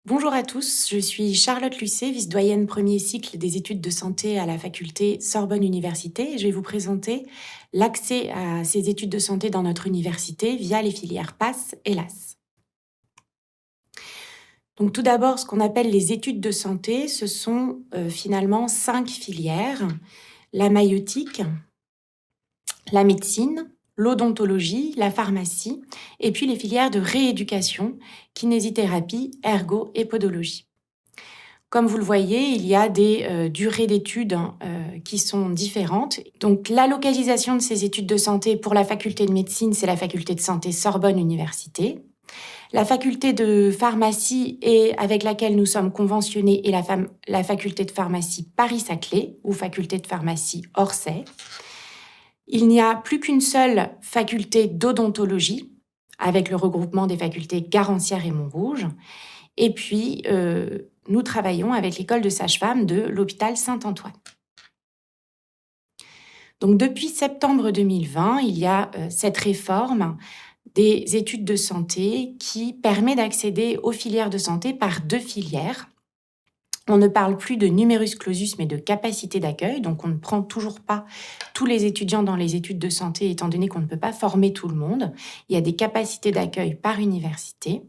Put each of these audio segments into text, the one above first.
Bonjour à tous, je suis Charlotte Lucet, vice-doyenne premier cycle des études de santé à la faculté Sorbonne Université. Je vais vous présenter l'accès à ces études de santé dans notre université via les filières PASS et LAS. Donc tout d'abord, ce qu'on appelle les études de santé, ce sont finalement 5 filières: la maïeutique, la médecine, l'odontologie, la pharmacie, et puis les filières de rééducation, kinésithérapie, ergo et podologie. Comme vous le voyez, il y a des durées d'études qui sont différentes. Donc, la localisation de ces études de santé pour la faculté de médecine, c'est la faculté de santé Sorbonne Université. La faculté de pharmacie avec laquelle nous sommes conventionnés est la faculté de pharmacie Paris-Saclay ou faculté de pharmacie Orsay. Il n'y a plus qu'une seule faculté d'odontologie avec le regroupement des facultés Garancière et Montrouge. Et puis, nous travaillons avec l'école de sage-femme de l'hôpital Saint-Antoine. Donc, depuis septembre 2020, il y a cette réforme des études de santé qui permet d'accéder aux filières de santé par 2 filières. On ne parle plus de numerus clausus, mais de capacité d'accueil. Donc, on ne prend toujours pas tous les étudiants dans les études de santé, étant donné qu'on ne peut pas former tout le monde. Il y a des capacités d'accueil par université.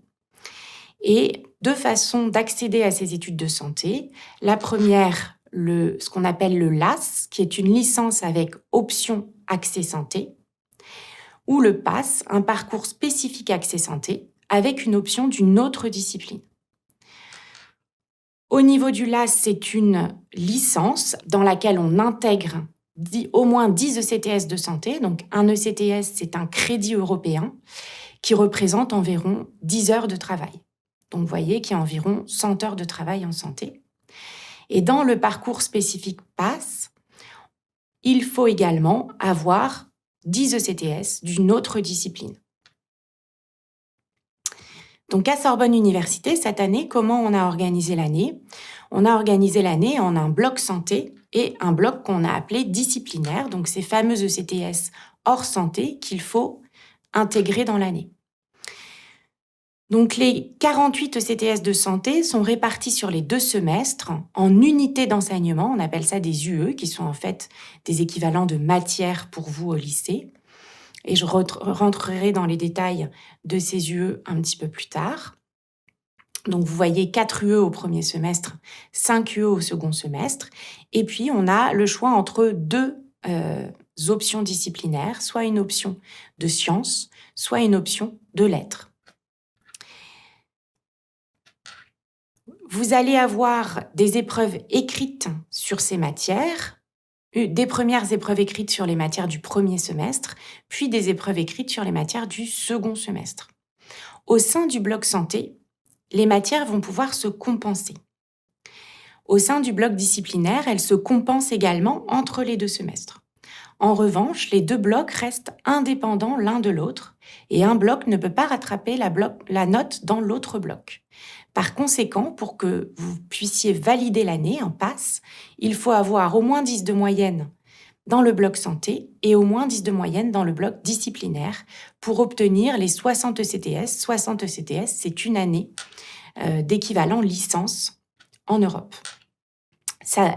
Et 2 façons d'accéder à ces études de santé. La première, ce qu'on appelle le LAS, qui est une licence avec option accès santé, ou le PASS, un parcours spécifique accès santé, avec une option d'une autre discipline. Au niveau du LAS, c'est une licence dans laquelle on intègre au moins 10 ECTS de santé. Donc, un ECTS, c'est un crédit européen qui représente environ 10 heures de travail. Donc, vous voyez qu'il y a environ 100 heures de travail en santé. Et dans le parcours spécifique PASS, il faut également avoir 10 ECTS d'une autre discipline. Donc, à Sorbonne Université, cette année, comment on a organisé l'année ? On a organisé l'année en un bloc santé et un bloc qu'on a appelé disciplinaire, donc ces fameux ECTS hors santé qu'il faut intégrer dans l'année. Donc, les 48 ECTS de santé sont répartis sur les 2 semestres en unités d'enseignement. On appelle ça des UE, qui sont en fait des équivalents de matières pour vous au lycée. Et je rentrerai dans les détails de ces UE un petit peu plus tard. Donc, vous voyez 4 UE au premier semestre, 5 UE au second semestre. Et puis, on a le choix entre 2 options disciplinaires, soit une option de sciences, soit une option de lettres. Vous allez avoir des épreuves écrites sur ces matières, des premières épreuves écrites sur les matières du premier semestre, puis des épreuves écrites sur les matières du second semestre. Au sein du bloc santé, les matières vont pouvoir se compenser. Au sein du bloc disciplinaire, elles se compensent également entre les 2 semestres. En revanche, les 2 blocs restent indépendants l'un de l'autre et un bloc ne peut pas rattraper la note dans l'autre bloc. Par conséquent, pour que vous puissiez valider l'année en PASS, il faut avoir au moins 10 de moyenne dans le bloc santé et au moins 10 de moyenne dans le bloc disciplinaire pour obtenir les 60 ECTS. 60 ECTS, c'est une année d'équivalent licence en Europe.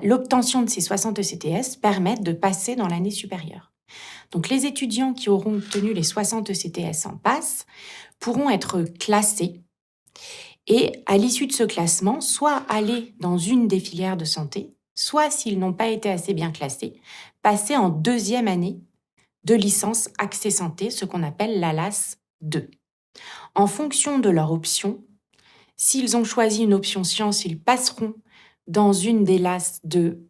L'obtention de ces 60 ECTS permet de passer dans l'année supérieure. Donc, les étudiants qui auront obtenu les 60 ECTS en PASS pourront être classés et, à l'issue de ce classement, soit aller dans une des filières de santé, soit, s'ils n'ont pas été assez bien classés, passer en 2e année de licence accès santé, ce qu'on appelle la LAS 2. En fonction de leur option, s'ils ont choisi une option sciences, ils passeront dans une des LAS de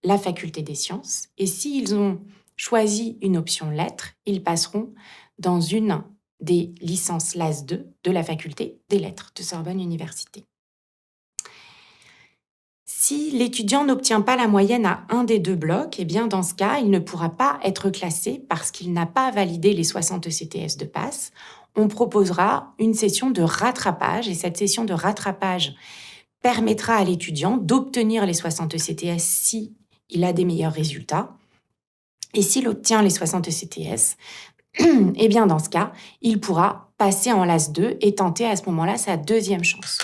la faculté des sciences. Et s'ils ont choisi une option lettres, ils passeront dans une des licences LAS 2 de la faculté des lettres de Sorbonne Université. Si l'étudiant n'obtient pas la moyenne à un des 2 blocs, eh bien dans ce cas, il ne pourra pas être classé parce qu'il n'a pas validé les 60 ECTS de PASS. On proposera une session de rattrapage et cette session de rattrapage permettra à l'étudiant d'obtenir les 60 ECTS si il a des meilleurs résultats. Et s'il obtient les 60 ECTS, eh bien dans ce cas, il pourra passer en LAS 2 et tenter à ce moment-là sa 2e chance.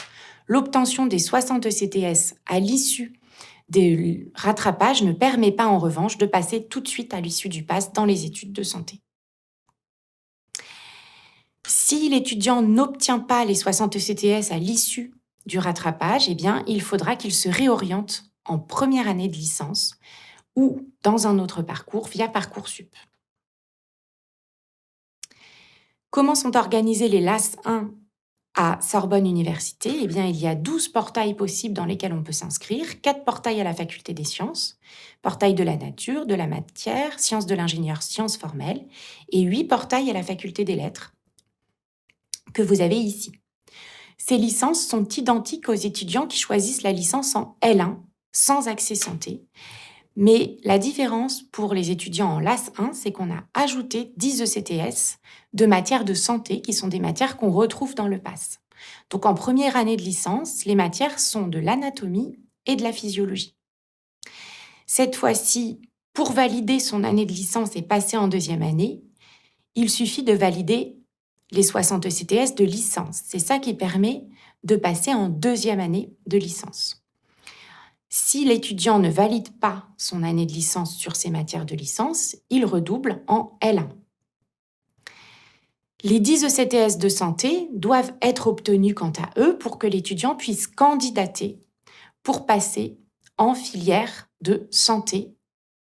L'obtention des 60 ECTS à l'issue des rattrapages ne permet pas en revanche de passer tout de suite à l'issue du PASS dans les études de santé. Si l'étudiant n'obtient pas les 60 ECTS à l'issue du rattrapage, eh bien, il faudra qu'il se réoriente en première année de licence ou dans un autre parcours via Parcoursup. Comment sont organisés les LAS 1 à Sorbonne Université? Eh bien, il y a 12 portails possibles dans lesquels on peut s'inscrire, 4 portails à la faculté des sciences, portail de la nature, de la matière, sciences de l'ingénieur, sciences formelles, et 8 portails à la faculté des lettres que vous avez ici. Ces licences sont identiques aux étudiants qui choisissent la licence en L1, sans accès santé. Mais la différence pour les étudiants en LAS 1, c'est qu'on a ajouté 10 ECTS de matières de santé, qui sont des matières qu'on retrouve dans le PASS. Donc en première année de licence, les matières sont de l'anatomie et de la physiologie. Cette fois-ci, pour valider son année de licence et passer en deuxième année, il suffit de valider les 60 ECTS de licence. C'est ça qui permet de passer en deuxième année de licence. Si l'étudiant ne valide pas son année de licence sur ces matières de licence, il redouble en L1. Les 10 ECTS de santé doivent être obtenus quant à eux pour que l'étudiant puisse candidater pour passer en filière de santé,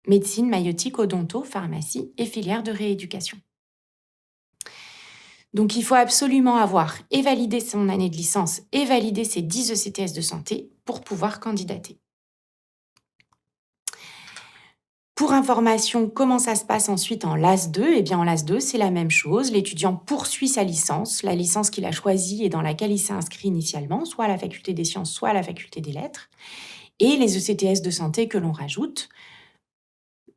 médecine, maïeutique, odonto, pharmacie et filière de rééducation. Donc, il faut absolument avoir et validé son année de licence et valider ses 10 ECTS de santé pour pouvoir candidater. Pour information, comment ça se passe ensuite en LAS 2 ? Eh bien, en LAS 2, c'est la même chose. L'étudiant poursuit sa licence, la licence qu'il a choisie et dans laquelle il s'est inscrit initialement, soit à la faculté des sciences, soit à la faculté des lettres. Et les ECTS de santé que l'on rajoute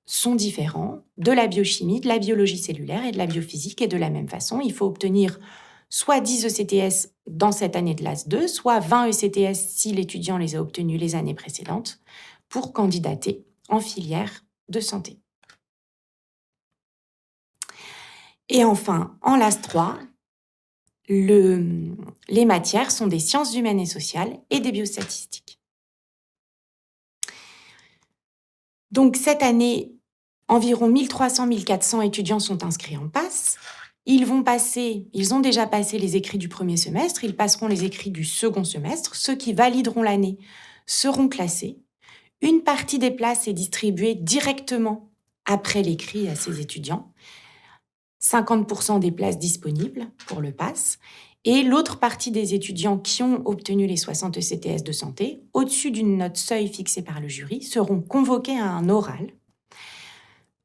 sont différents de la biochimie, de la biologie cellulaire et de la biophysique. Et de la même façon, il faut obtenir soit 10 ECTS dans cette année de LAS 2, soit 20 ECTS si l'étudiant les a obtenus les années précédentes pour candidater en filière de santé. Et enfin, en LAS 3, les matières sont des sciences humaines et sociales et des biostatistiques. Donc cette année, environ 1300-1400 étudiants sont inscrits en PASS. Ils ont déjà passé les écrits du premier semestre, ils passeront les écrits du second semestre. Ceux qui valideront l'année seront classés. Une partie des places est distribuée directement après l'écrit à ces étudiants. 50% des places disponibles pour le PASS. Et l'autre partie des étudiants qui ont obtenu les 60 ECTS de santé, au-dessus d'une note seuil fixée par le jury, seront convoqués à un oral.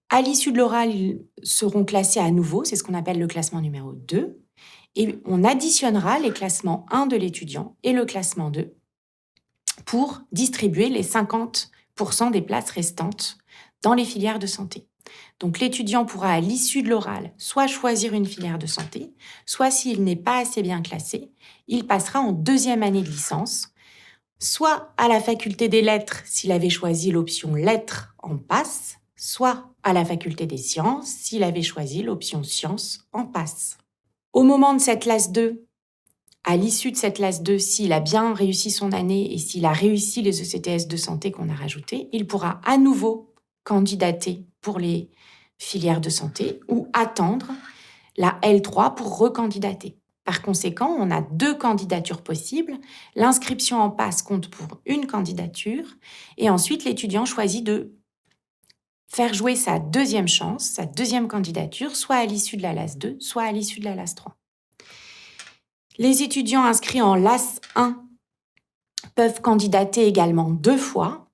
À l'issue de l'oral, ils seront classés à nouveau, c'est ce qu'on appelle le classement numéro 2. Et on additionnera les classements 1 de l'étudiant et le classement 2 pour distribuer les 50% des places restantes dans les filières de santé. Donc l'étudiant pourra, à l'issue de l'oral, soit choisir une filière de santé, soit s'il n'est pas assez bien classé, il passera en deuxième année de licence, soit à la faculté des lettres s'il avait choisi l'option lettres en PASS, soit à la faculté des sciences s'il avait choisi l'option sciences en PASS. Au moment de cette LAS 2, à l'issue de cette LAS 2, s'il a bien réussi son année et s'il a réussi les ECTS de santé qu'on a rajoutés, il pourra à nouveau candidater pour les filières de santé ou attendre la L3 pour recandidater. Par conséquent, on a 2 candidatures possibles. L'inscription en PASS compte pour une candidature et ensuite l'étudiant choisit de faire jouer sa deuxième chance, sa deuxième candidature, soit à l'issue de la LAS 2, soit à l'issue de la LAS 3. Les étudiants inscrits en LAS 1 peuvent candidater également 2 fois,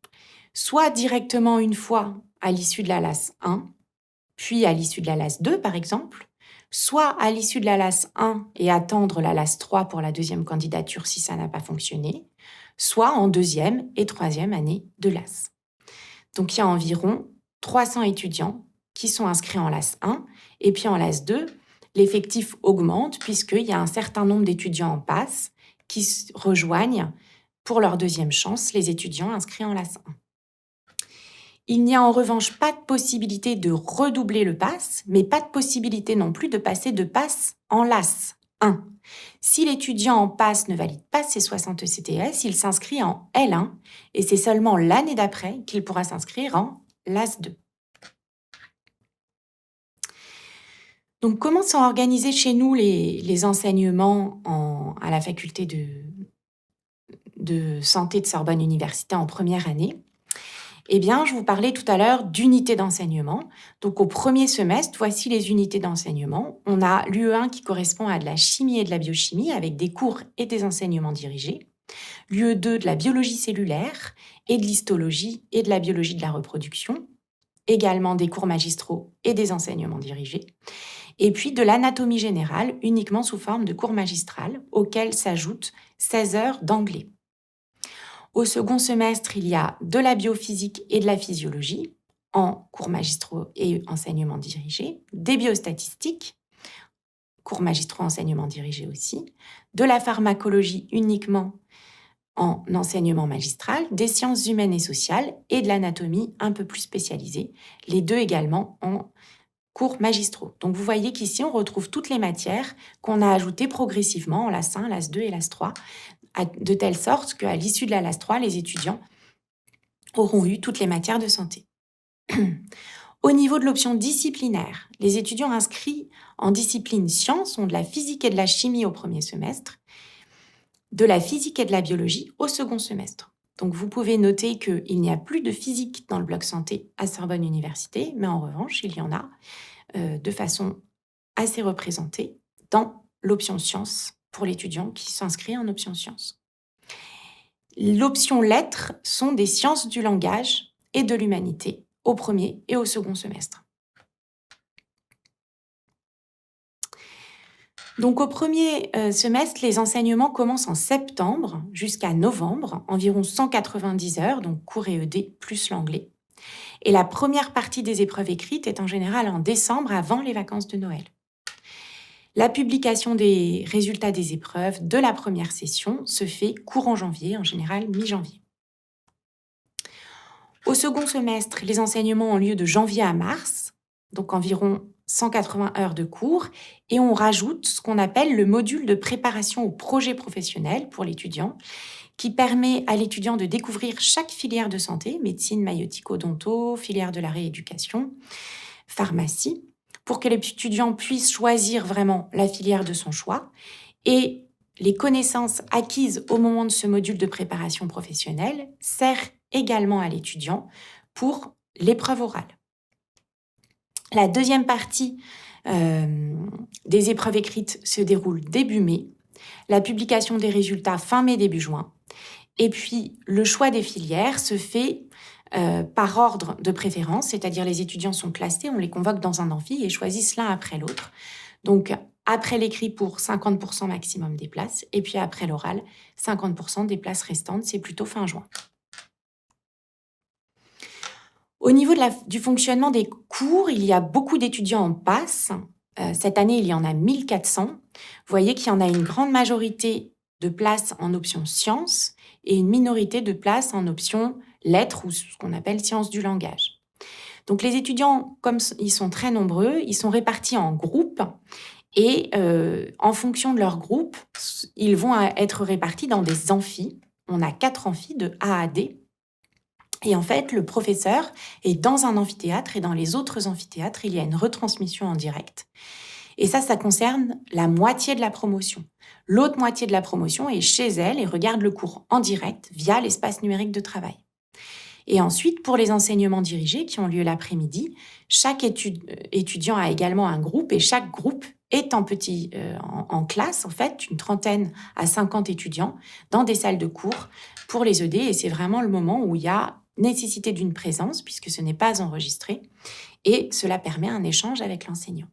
soit directement une fois à l'issue de la LAS 1, puis à l'issue de la LAS 2 par exemple, soit à l'issue de la LAS 1 et attendre la LAS 3 pour la deuxième candidature si ça n'a pas fonctionné, soit en deuxième et troisième année de LAS. Donc il y a environ 300 étudiants qui sont inscrits en LAS 1 et puis en LAS 2, l'effectif augmente puisqu'il y a un certain nombre d'étudiants en PASS qui rejoignent pour leur deuxième chance les étudiants inscrits en LAS 1. Il n'y a en revanche pas de possibilité de redoubler le PASS, mais pas de possibilité non plus de passer de PASS en LAS. 1. Si l'étudiant en passe ne valide pas ses 60 ECTS, il s'inscrit en L1 et c'est seulement l'année d'après qu'il pourra s'inscrire en LAS2. Donc, comment sont organisés chez nous les enseignements à la faculté de santé de Sorbonne Université en première année? Eh bien, je vous parlais tout à l'heure d'unités d'enseignement. Donc, au premier semestre, voici les unités d'enseignement. On a l'UE1 qui correspond à de la chimie et de la biochimie avec des cours et des enseignements dirigés. L'UE2 de la biologie cellulaire et de l'histologie et de la biologie de la reproduction. Également des cours magistraux et des enseignements dirigés. Et puis de l'anatomie générale uniquement sous forme de cours magistral auxquels s'ajoutent 16 heures d'anglais. Au second semestre, il y a de la biophysique et de la physiologie en cours magistraux et enseignements dirigés, des biostatistiques, cours magistraux, enseignements dirigés aussi, de la pharmacologie uniquement en enseignement magistral, des sciences humaines et sociales et de l'anatomie un peu plus spécialisée, les deux également en cours magistraux. Donc vous voyez qu'ici, on retrouve toutes les matières qu'on a ajoutées progressivement en LAS 1, LAS 2 et LAS 3, de telle sorte qu'à l'issue de la LAS 3, les étudiants auront eu toutes les matières de santé. Au niveau de l'option disciplinaire, les étudiants inscrits en discipline sciences ont de la physique et de la chimie au premier semestre, de la physique et de la biologie au second semestre. Donc vous pouvez noter qu'il n'y a plus de physique dans le bloc santé à Sorbonne Université, mais en revanche, il y en a de façon assez représentée dans l'option sciences pour l'étudiant qui s'inscrit en option sciences. L'option lettres sont des sciences du langage et de l'humanité au premier et au second semestre. Donc au premier semestre, les enseignements commencent en septembre jusqu'à novembre, environ 190 heures, donc cours et ED plus l'anglais. Et la première partie des épreuves écrites est en général en décembre, avant les vacances de Noël. La publication des résultats des épreuves de la première session se fait courant janvier, en général mi-janvier. Au second semestre, les enseignements ont lieu de janvier à mars, donc environ 180 heures de cours, et on rajoute ce qu'on appelle le module de préparation au projet professionnel pour l'étudiant, qui permet à l'étudiant de découvrir chaque filière de santé, médecine, maïeutique, odonto, filière de la rééducation, pharmacie, pour que l'étudiant puisse choisir vraiment la filière de son choix. Et les connaissances acquises au moment de ce module de préparation professionnelle servent également à l'étudiant pour l'épreuve orale. La deuxième partie des épreuves écrites se déroule début mai, la publication des résultats fin mai, début juin, et puis le choix des filières se fait par ordre de préférence, c'est-à-dire les étudiants sont classés, on les convoque dans un amphi et choisissent l'un après l'autre. Donc, après l'écrit pour 50% maximum des places, et puis après l'oral, 50% des places restantes, c'est plutôt fin juin. Au niveau du fonctionnement des cours, il y a beaucoup d'étudiants en passe. Cette année, il y en a 1400. Vous voyez qu'il y en a une grande majorité de places en option sciences et une minorité de places en option lettres ou ce qu'on appelle sciences du langage. Donc les étudiants, comme ils sont très nombreux, ils sont répartis en groupes et en fonction de leur groupe, ils vont être répartis dans des amphis. On a 4 amphis de A à D. Et en fait, le professeur est dans un amphithéâtre et dans les autres amphithéâtres, il y a une retransmission en direct. Et ça concerne la moitié de la promotion. L'autre moitié de la promotion est chez elle et regarde le cours en direct via l'espace numérique de travail. Et ensuite, pour les enseignements dirigés qui ont lieu l'après-midi, chaque étudiant a également un groupe et chaque groupe est en classe, en fait, une 30 à 50 étudiants dans des salles de cours pour les ED. Et c'est vraiment le moment où il y a nécessité d'une présence puisque ce n'est pas enregistré et cela permet un échange avec l'enseignant.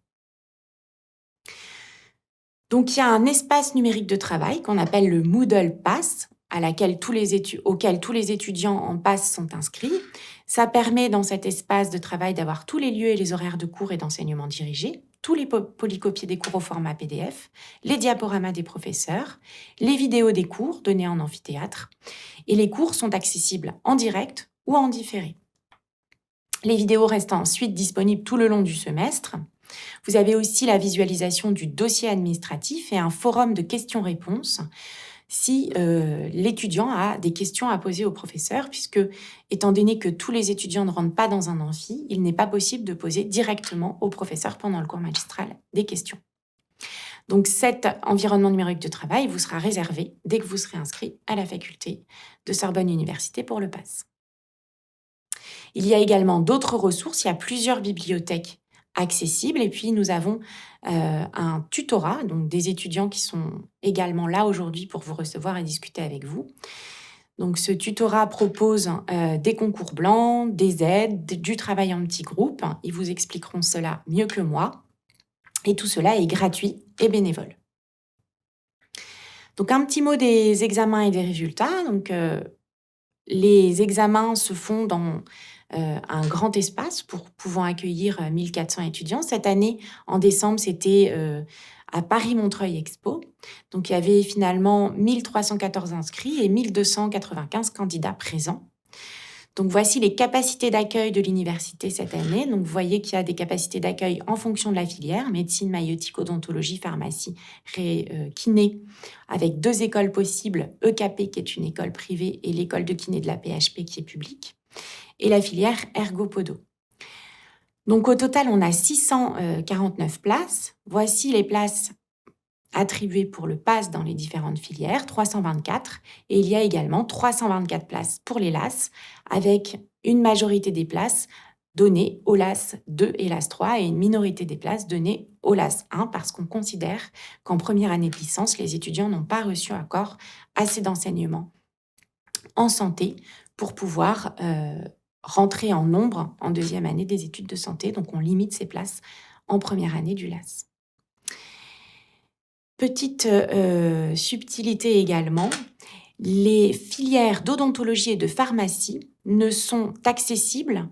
Donc, il y a un espace numérique de travail qu'on appelle le Moodle Pass, auquel tous les étudiants en passe sont inscrits. Ça permet dans cet espace de travail d'avoir tous les lieux et les horaires de cours et d'enseignement dirigés, tous les polycopiés des cours au format PDF, les diaporamas des professeurs, les vidéos des cours donnés en amphithéâtre. Et les cours sont accessibles en direct ou en différé. Les vidéos restent ensuite disponibles tout le long du semestre. Vous avez aussi la visualisation du dossier administratif et un forum de questions-réponses si l'étudiant a des questions à poser au professeur, puisque, étant donné que tous les étudiants ne rentrent pas dans un amphi, il n'est pas possible de poser directement au professeur pendant le cours magistral des questions. Donc cet environnement numérique de travail vous sera réservé dès que vous serez inscrit à la faculté de Sorbonne Université pour le PASS. Il y a également d'autres ressources, il y a plusieurs bibliothèques accessibles et puis nous avons un tutorat, donc des étudiants qui sont également là aujourd'hui pour vous recevoir et discuter avec vous. Donc ce tutorat propose des concours blancs, des aides, du travail en petits groupes. Ils vous expliqueront cela mieux que moi. Et tout cela est gratuit et bénévole. Donc un petit mot des examens et des résultats. Donc les examens se font dans un grand espace pour pouvant accueillir 1400 étudiants. Cette année, en décembre, c'était à Paris-Montreuil Expo. Donc il y avait finalement 1314 inscrits et 1295 candidats présents. Donc voici les capacités d'accueil de l'université cette année. Donc vous voyez qu'il y a des capacités d'accueil en fonction de la filière, médecine, maïeutique, odontologie, pharmacie, kiné, avec 2 écoles possibles, EKP qui est une école privée et l'école de kiné de la PHP qui est publique, et la filière ergopodo. Donc au total, on a 649 places. Voici les places attribuées pour le PASS dans les différentes filières, 324, et il y a également 324 places pour les LAS, avec une majorité des places données au LAS 2 et LAS 3 et une minorité des places données au LAS 1 parce qu'on considère qu'en première année de licence, les étudiants n'ont pas reçu encore assez d'enseignements en santé pour pouvoir rentrer en nombre en deuxième année des études de santé, donc on limite ces places en première année du LAS. Petite subtilité également, les filières d'odontologie et de pharmacie ne sont accessibles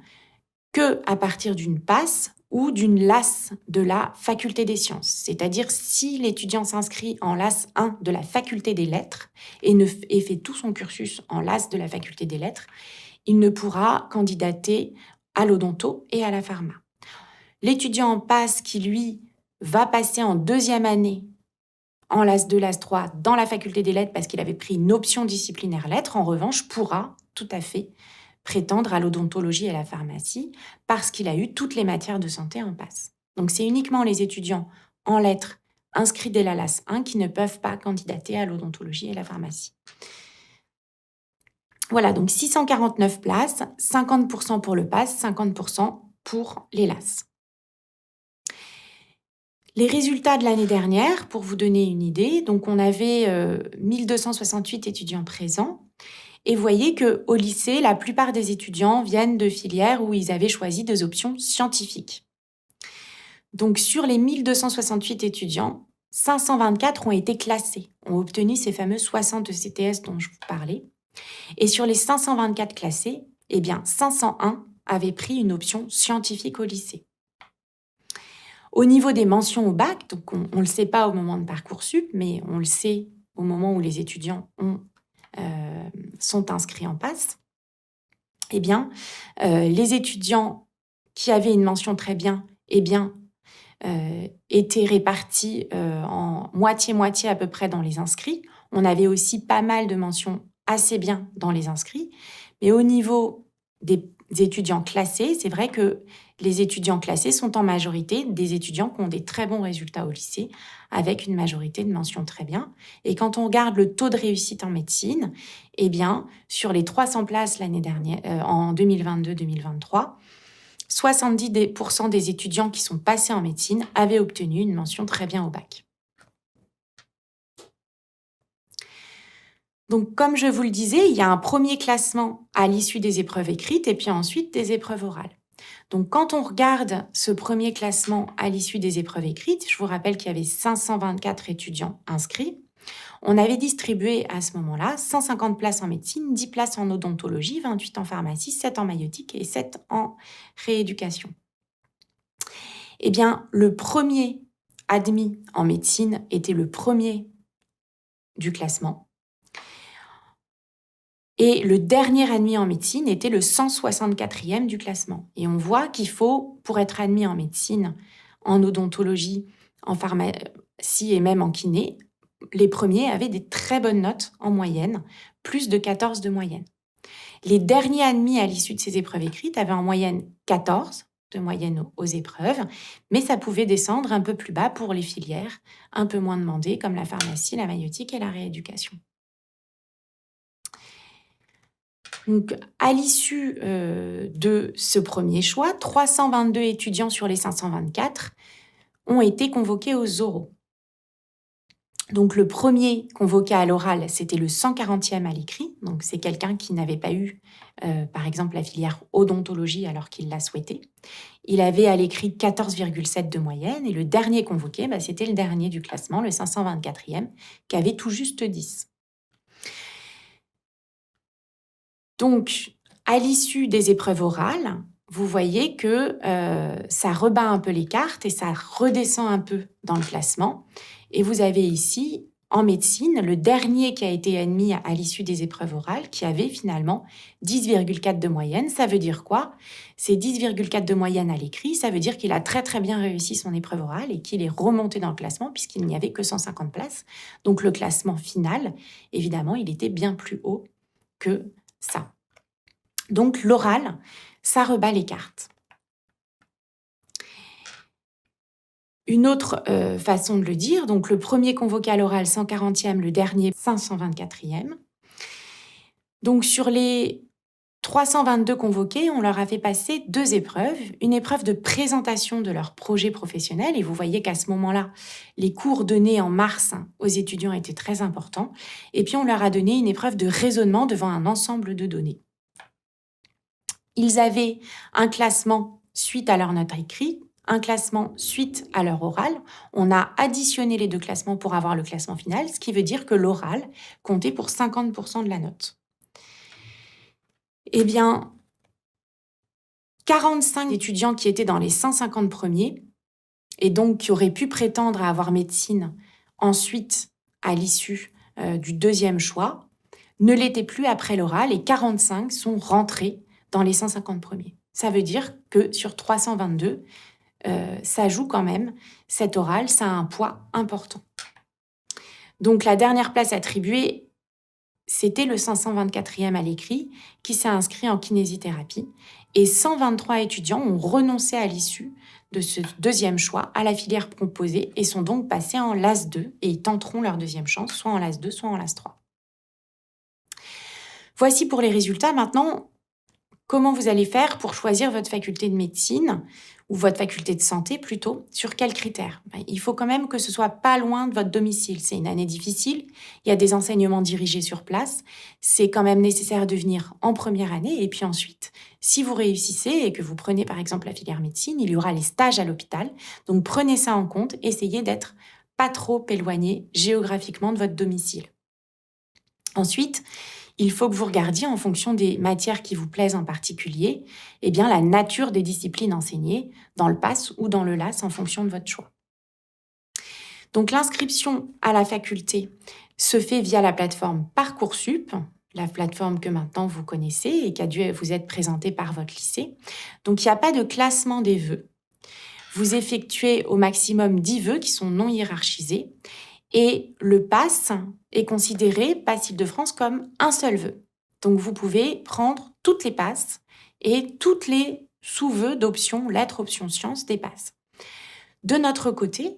qu'à partir d'une PASS ou d'une LAS de la faculté des sciences. C'est-à-dire si l'étudiant s'inscrit en LAS 1 de la faculté des lettres et fait tout son cursus en LAS de la faculté des lettres, il ne pourra candidater à l'odonto et à la pharma. L'étudiant en PASS qui, lui, va passer en deuxième année en LAS 2, LAS 3 dans la faculté des lettres parce qu'il avait pris une option disciplinaire lettres, en revanche, pourra tout à fait prétendre à l'odontologie et à la pharmacie parce qu'il a eu toutes les matières de santé en PASS. Donc c'est uniquement les étudiants en lettres inscrits dès la LAS 1 qui ne peuvent pas candidater à l'odontologie et la pharmacie. Voilà, donc 649 places, 50% pour le PASS, 50% pour les LAS. Les résultats de l'année dernière, pour vous donner une idée, donc on avait 1268 étudiants présents. Et vous voyez qu'au lycée, la plupart des étudiants viennent de filières où ils avaient choisi des options scientifiques. Donc sur les 1268 étudiants, 524 ont été classés, ont obtenu ces fameux 60 CTS dont je vous parlais. Et sur les 524 classés, eh bien 501 avaient pris une option scientifique au lycée. Au niveau des mentions au bac, donc on ne le sait pas au moment de Parcoursup, mais on le sait au moment où les étudiants sont inscrits en PASS, eh bien, les étudiants qui avaient une mention très bien, eh bien, étaient répartis en moitié-moitié à peu près dans les inscrits. On avait aussi pas mal de mentions assez bien dans les inscrits. Mais au niveau des étudiants classés, c'est vrai que les étudiants classés sont en majorité des étudiants qui ont des très bons résultats au lycée, avec une majorité de mentions très bien. Et quand on regarde le taux de réussite en médecine, eh bien, sur les 300 places l'année dernière, en 2022-2023, 70% des étudiants qui sont passés en médecine avaient obtenu une mention très bien au bac. Donc, comme je vous le disais, il y a un premier classement à l'issue des épreuves écrites et puis ensuite des épreuves orales. Donc, quand on regarde ce premier classement à l'issue des épreuves écrites, je vous rappelle qu'il y avait 524 étudiants inscrits. On avait distribué à ce moment-là 150 places en médecine, 10 places en odontologie, 28 en pharmacie, 7 en maïeutique et 7 en rééducation. Eh bien, le premier admis en médecine était le premier du classement. Et le dernier admis en médecine était le 164e du classement. Et on voit qu'il faut, pour être admis en médecine en odontologie, en pharmacie et même en kiné, les premiers avaient des très bonnes notes en moyenne, plus de 14 de moyenne. Les derniers admis à l'issue de ces épreuves écrites avaient en moyenne 14 de moyenne aux épreuves, mais ça pouvait descendre un peu plus bas pour les filières un peu moins demandées, comme la pharmacie, la maïeutique et la rééducation. Donc, à l'issue de ce premier choix, 322 étudiants sur les 524 ont été convoqués aux oraux. Donc, le premier convoqué à l'oral, c'était le 140e à l'écrit. Donc, c'est quelqu'un qui n'avait pas eu, par exemple, la filière odontologie alors qu'il l'a souhaité. Il avait à l'écrit 14,7 de moyenne. Et le dernier convoqué, c'était le dernier du classement, le 524e, qui avait tout juste 10. Donc, à l'issue des épreuves orales, vous voyez que ça rebat un peu les cartes et ça redescend un peu dans le classement. Et vous avez ici, en médecine, le dernier qui a été admis à l'issue des épreuves orales, qui avait finalement 10,4 de moyenne. Ça veut dire quoi? C'est 10,4 de moyenne à l'écrit. Ça veut dire qu'il a très très bien réussi son épreuve orale et qu'il est remonté dans le classement puisqu'il n'y avait que 150 places. Donc le classement final, évidemment, il était bien plus haut que ça. Donc l'oral, ça rebat les cartes. Une autre façon de le dire, donc le premier convoqué à l'oral 140e, le dernier 524e. Donc sur les 322 convoqués, on leur a fait passer 2 épreuves. Une épreuve de présentation de leur projet professionnel, et vous voyez qu'à ce moment-là, les cours donnés en mars aux étudiants étaient très importants. Et puis on leur a donné une épreuve de raisonnement devant un ensemble de données. Ils avaient un classement suite à leur note écrite, un classement suite à leur oral. On a additionné les 2 classements pour avoir le classement final, ce qui veut dire que l'oral comptait pour 50% de la note. Eh bien, 45 étudiants qui étaient dans les 150 premiers, et donc qui auraient pu prétendre à avoir médecine ensuite à l'issue du deuxième choix, ne l'étaient plus après l'oral et 45 sont rentrés dans les 150 premiers. Ça veut dire que sur 322, ça joue quand même, cet oral, ça a un poids important. Donc la dernière place attribuée, c'était le 524e à l'écrit qui s'est inscrit en kinésithérapie et 123 étudiants ont renoncé à l'issue de ce deuxième choix à la filière proposée et sont donc passés en LAS 2 et ils tenteront leur deuxième chance, soit en LAS 2, soit en LAS 3. Voici pour les résultats. Maintenant, comment vous allez faire pour choisir votre faculté de médecine ou votre faculté de santé plutôt? Sur quels critères? Il faut quand même que ce soit pas loin de votre domicile. C'est une année difficile, il y a des enseignements dirigés sur place. C'est quand même nécessaire de venir en première année. Et puis ensuite, si vous réussissez et que vous prenez par exemple la filière médecine, il y aura les stages à l'hôpital. Donc prenez ça en compte, essayez d'être pas trop éloigné géographiquement de votre domicile. Ensuite, il faut que vous regardiez en fonction des matières qui vous plaisent en particulier, la nature des disciplines enseignées dans le PASS ou dans le LAS en fonction de votre choix. Donc l'inscription à la faculté se fait via la plateforme Parcoursup, la plateforme que maintenant vous connaissez et qui a dû vous être présentée par votre lycée. Donc il n'y a pas de classement des vœux. Vous effectuez au maximum 10 vœux qui sont non hiérarchisés. Et le PASS est considéré, PASS Île-de-France, comme un seul vœu. Donc vous pouvez prendre toutes les PASS et toutes les sous-vœux d'options, lettres, options, sciences des PASS. De notre côté,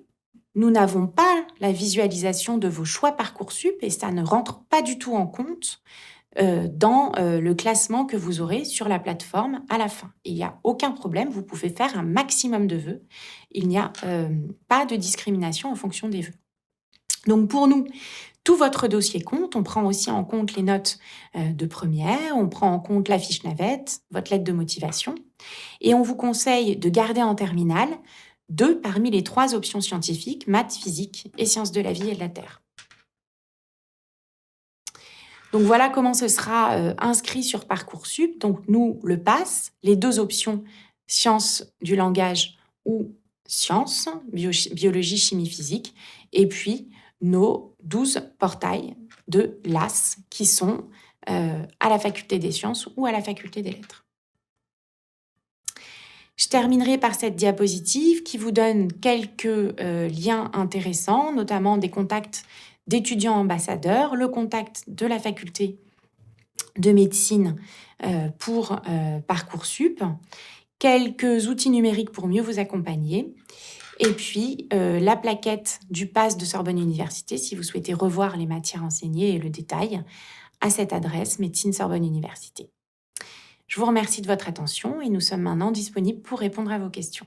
nous n'avons pas la visualisation de vos choix Parcoursup et ça ne rentre pas du tout en compte dans le classement que vous aurez sur la plateforme à la fin. Il n'y a aucun problème, vous pouvez faire un maximum de vœux. Il n'y a pas de discrimination en fonction des vœux. Donc pour nous, tout votre dossier compte. On prend aussi en compte les notes de première, on prend en compte la fiche navette, votre lettre de motivation. Et on vous conseille de garder en terminale 2 parmi les 3 options scientifiques, maths, physique et sciences de la vie et de la Terre. Donc voilà comment ce sera inscrit sur Parcoursup. Donc nous, le PASS, les 2 options sciences du langage ou sciences, biologie, chimie, physique, et puis nos 12 portails de LAS qui sont à la faculté des sciences ou à la faculté des lettres. Je terminerai par cette diapositive qui vous donne quelques liens intéressants, notamment des contacts d'étudiants ambassadeurs, le contact de la faculté de médecine pour Parcoursup, quelques outils numériques pour mieux vous accompagner, et puis la plaquette du pass de Sorbonne Université si vous souhaitez revoir les matières enseignées et le détail à cette adresse Médecine Sorbonne Université. Je vous remercie de votre attention et nous sommes maintenant disponibles pour répondre à vos questions.